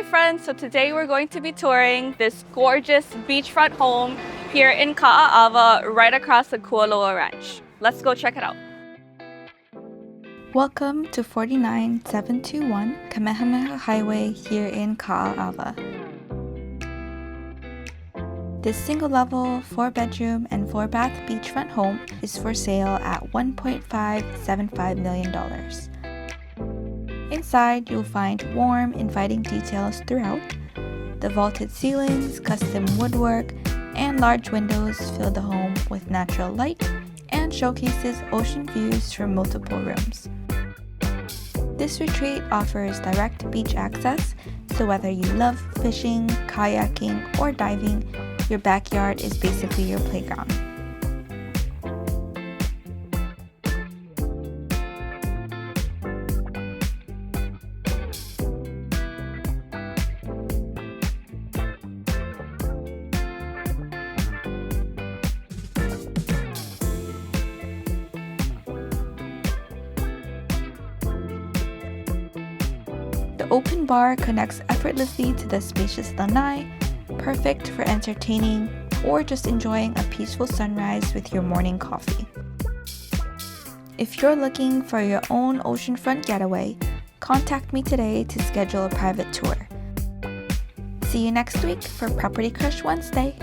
Hi friends, so today we're going to be touring this gorgeous beachfront home here in Kaʻaʻawa, right across the Kualoa Ranch. Let's go check it out. Welcome to 49721 Kamehameha Highway here in Kaʻaʻawa. This single-level, 4-bedroom and 4-bath beachfront home is for sale at $1.575 million. Inside, you'll find warm, inviting details throughout. The vaulted ceilings, custom woodwork, and large windows fill the home with natural light and showcases ocean views from multiple rooms. This retreat offers direct beach access, so whether you love fishing, kayaking, or diving, your backyard is basically your playground. The open bar connects effortlessly to the spacious lanai, perfect for entertaining or just enjoying a peaceful sunrise with your morning coffee. If you're looking for your own oceanfront getaway, contact me today to schedule a private tour. See you next week for Property Crush Wednesday.